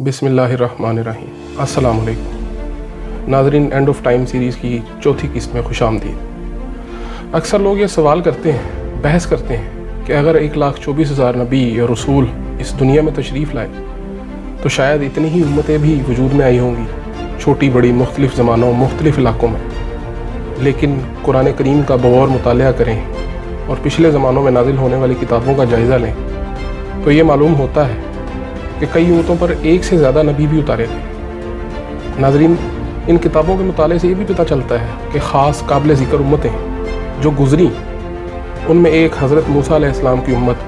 बिस्मिल्लाह अर्रहमान अर्रहीम। अस्सलाम वालेकुम नाज़रीन, एंड ऑफ टाइम सीरीज़ की चौथी किस्त में खुश आमदीद। अक्सर लोग ये सवाल करते हैं, बहस करते हैं कि अगर 1,24,000 नबी और रसूल इस दुनिया में तशरीफ़ लाए तो शायद इतनी ही उम्मतें भी वजूद में आई होंगी, छोटी बड़ी मुख्तलिफ़ ज़मानों मुख्तलिफ़ इलाक़ों में। लेकिन कुरान करीम का बगौर मुतालिया करें और पिछले ज़मानों में नाजिल होने वाली किताबों का जायज़ा लें तो ये मालूम होता है कि कई उम्मतों पर एक से ज़्यादा नबी भी उतारे थे। नाज़रीन, इन किताबों के मुताले से ये भी पता चलता है कि ख़ास काबिल ज़िक्र उम्मतें जो गुज़री, उनमें एक हज़रत मूसा अलैहिस्सलाम की उम्मत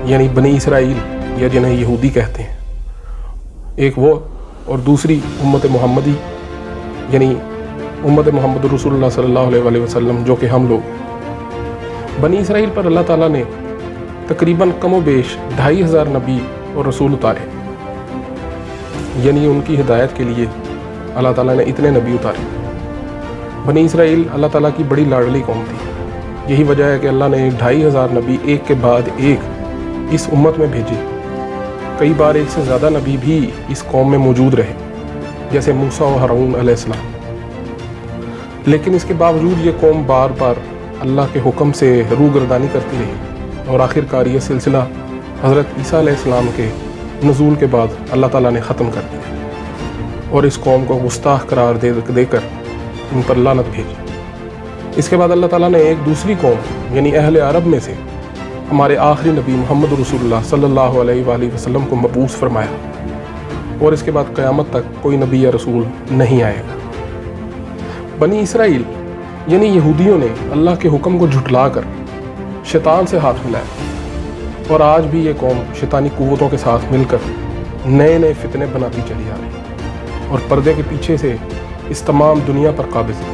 यानी बनी इसराइल या जिन्हें यहूदी कहते हैं, एक वो, और दूसरी उम्मत मुहम्मदी यानी उम्मत मोहम्मद रसूलुल्लाह सल्लल्लाहु अलैहि वसल्लम जो कि हम लोग। बनी इसराइल पर अल्लाह ताला ने तकरीबन कमो बेश 2,500 नबी और रसूल उतारे, यानी उनकी हिदायत के लिए अल्लाह ताला ने इतने नबी उतारे। बनी इसराइल अल्लाह ताला की बड़ी लाडली कौम थी। यही वजह है कि अल्लाह ने 2,500 नबी एक के बाद एक इस उम्मत में भेजे। कई बार एक से ज़्यादा नबी भी इस कौम में मौजूद रहे, जैसे मूसा और हारून अलैहिस्सलाम। लेकिन इसके बावजूद ये कौम बार बार अल्लाह के हुक्म से रूगर्दानी करती रही और आखिरकार ये सिलसिला हज़रत ईसा अलैहिस्सलाम के नुज़ूल के बाद अल्लाह ताला ने ख़त्म कर दिया और इस कौम को गुस्ताख करार देकर इन पर लानत भेजी। इसके बाद अल्लाह ताला ने एक दूसरी कौम यानी अहले अरब में से हमारे आखिरी नबी मोहम्मद रसूलुल्लाह सल्लल्लाहु अलैहि वसल्लम को मबूस फरमाया और इसके बाद क़यामत तक कोई नबी या रसूल नहीं आएगा। बनी इसराइल यानी यहूदियों ने अल्लाह के हुक्म को झुठलाकर शैतान से हाथ मिलाया और आज भी ये कौम शैतानी कुव्वतों के साथ मिलकर नए नए फितने बनाती चली आ रही और पर्दे के पीछे से इस तमाम दुनिया पर काबिज़ है।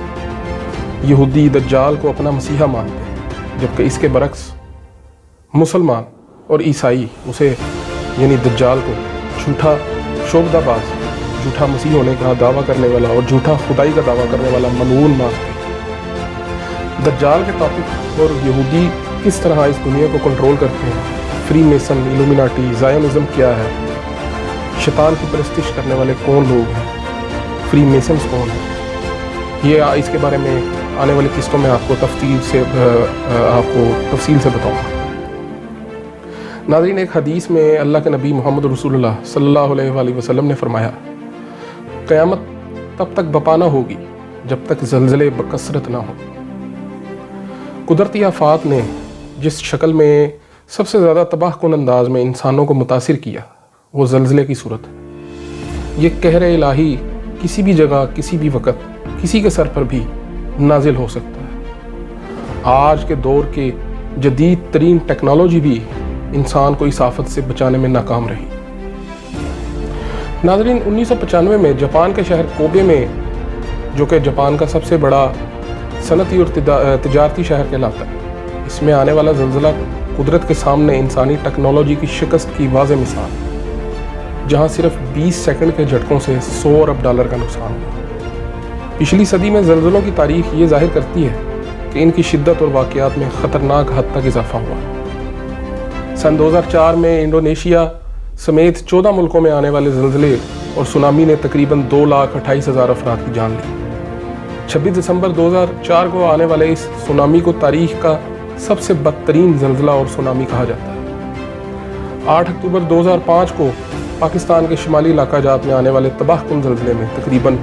यहूदी दज्जाल को अपना मसीहा मानते हैं, जबकि इसके बरक्स मुसलमान और ईसाई उसे यानी दज्जाल को झूठा शोबदाबाज, झूठा मसीह होने का दावा करने वाला और झूठा खुदाई का दावा करने वाला मलऊन मानते हैं। दज्जाल के टॉपिक और यहूदी किस तरह इस दुनिया को कंट्रोल करते हैं, फ्री मेसन, इल्यूमिनाटी, ज़ायनिज़्म क्या है, शैतान की परस्तिश करने वाले कौन लोग हैं, फ्री मेसन्स कौन है, ये इसके बारे में आने वाली किस्तों में आपको तफसील से बताऊँगा। नाज़रीन, एक हदीस में अल्लाह के नबी मोहम्मद रसूलुल्लाह सल्लल्लाहु अलैहि वसल्लम ने फरमाया, क़यामत तब तक बपा न होगी जब तक ज़लज़ले बकसरत ना हो। कुदरती आफात ने जिस शक्ल में सबसे ज़्यादा तबाहकुन अंदाज में इंसानों को मुतासिर किया वो ज़लज़ले की सूरत है। ये कहर इलाही किसी भी जगह किसी भी वक़्त किसी के सर पर भी नाजिल हो सकता है। आज के दौर के जदीद तरीन टेक्नोलॉजी भी इंसान को इस आफत से बचाने में नाकाम रही। नाज़रीन, 1995 में जापान के शहर कोबे में, जो कि जापान का सबसे बड़ा सनती और तिजारती शहर कहलाता है, इसमें आने वाला ज़लज़ला कुदरत के सामने इंसानी टेक्नोलॉजी की शिकस्त की वाज़ेह मिसाल, जहां सिर्फ 20 सेकंड के झटकों से 100 अरब डॉलर का नुकसान हुआ। पिछली सदी में ज़लज़लों की तारीख ये ज़ाहिर करती है कि इनकी शिद्दत और वाक़यात में ख़तरनाक हद तक इजाफा हुआ। सन 2004 में इंडोनेशिया समेत 14 मुल्कों में आने वाले ज़लज़ले और सुनामी ने तकरीबन 2,28,000 अफराद की जान ली। 26 दिसंबर 2004 को आने वाले इस सुनामी को तारीख का सबसे बदतरीन ज़लज़ला और सुनामी कहा जाता है। 8 अक्टूबर 2005 को पाकिस्तान के शुमाली इलाका जात में आने वाले तबाहकुन ज़लज़ले में तकरीबन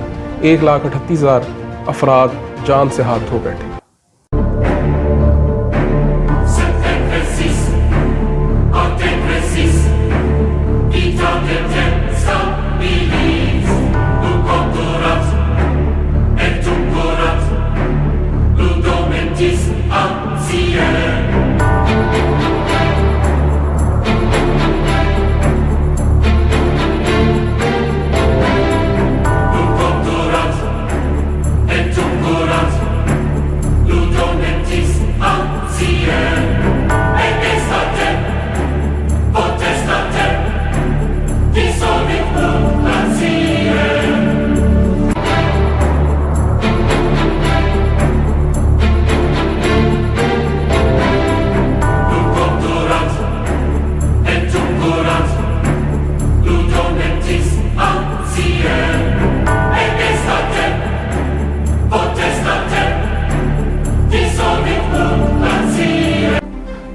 1,38,000 अफराद जान से हाथ धो बैठे।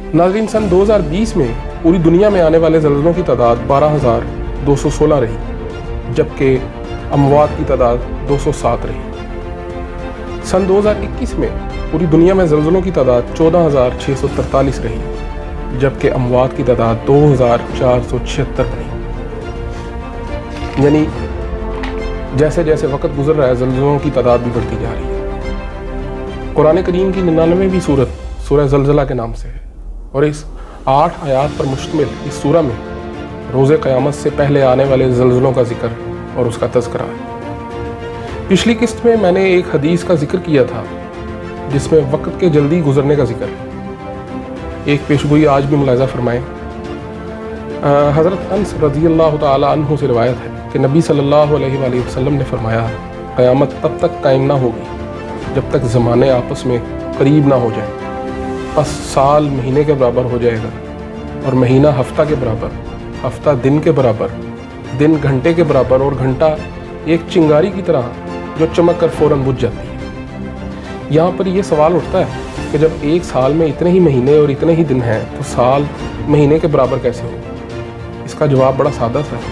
नाज़रीन, सन 2020 में पूरी दुनिया में आने वाले ज़लज़लों की तादाद 12,216 रही, जबकि अमवात की तादाद 207 रही। सन 2021 में पूरी दुनिया में ज़लज़लों की तादाद 14,643 रही, जबकि अमवात की तादाद 2,476 बनी। यानी जैसे जैसे वक्त गुजर रहा है, ज़लज़लों की तादाद भी बढ़ती जा रही है। कुरान करीम की 99वीं सूरत सूरह ज़लज़ला के नाम से है, और इस 8 आयात पर मुश्तमिल इस सूरह में रोज़े क़यामत से पहले आने वाले ज़लज़लों का जिक्र और उसका तज़किरा है। पिछली किस्त में मैंने एक हदीस का जिक्र किया था जिसमें वक्त के जल्दी गुजरने का जिक्र है। एक पेशगोई आज भी मुलाहिज़ा फरमाएं। हज़रत अनस रज़ियल्लाहु ताला अन्हु से रिवायत है कि नबी सल्लल्लाहु अलैहि वसल्लम ने फरमाया, क़यामत तब तक कायम ना होगी जब तक ज़माने आपस में करीब ना हो जाए। बस साल महीने के बराबर हो जाएगा, और महीना हफ्ता के बराबर, हफ्ता दिन के बराबर, दिन घंटे के बराबर, और घंटा एक चिंगारी की तरह जो चमक कर फ़ौरन बुझ जाती है। यहाँ पर ये सवाल उठता है कि जब एक साल में इतने ही महीने और इतने ही दिन हैं, तो साल महीने के बराबर कैसे हो? इसका जवाब बड़ा सादा सा है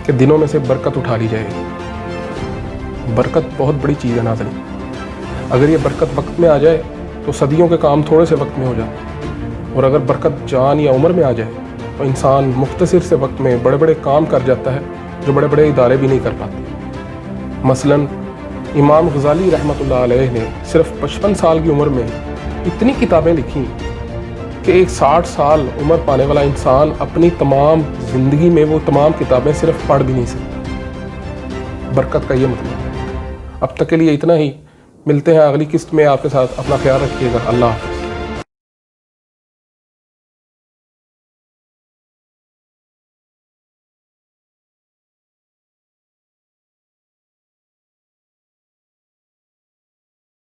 कि दिनों में से बरकत उठा ली जाएगी। बरकत बहुत बड़ी चीज़ है नाज़रीन। अगर ये बरकत वक्त में आ जाए तो सदियों के काम थोड़े से वक्त में हो जाते, और अगर बरकत जान या उम्र में आ जाए तो इंसान मुख्तसर से वक्त में बड़े बड़े काम कर जाता है जो बड़े बड़े इदारे भी नहीं कर पाते। मसलन इमाम गज़ाली रहमतुल्लाह अलैह ने सिर्फ 55 साल की उम्र में इतनी किताबें लिखी कि एक 60 साल उम्र पाने वाला इंसान अपनी तमाम ज़िंदगी में वो तमाम किताबें सिर्फ पढ़ भी नहीं सकता। बरकत का ये मतलब है। अब तक के लिए इतना ही। मिलते हैं अगली किस्त में। आपके साथ अपना ख्याल रखिएगा। अल्लाह हाफ़िज़।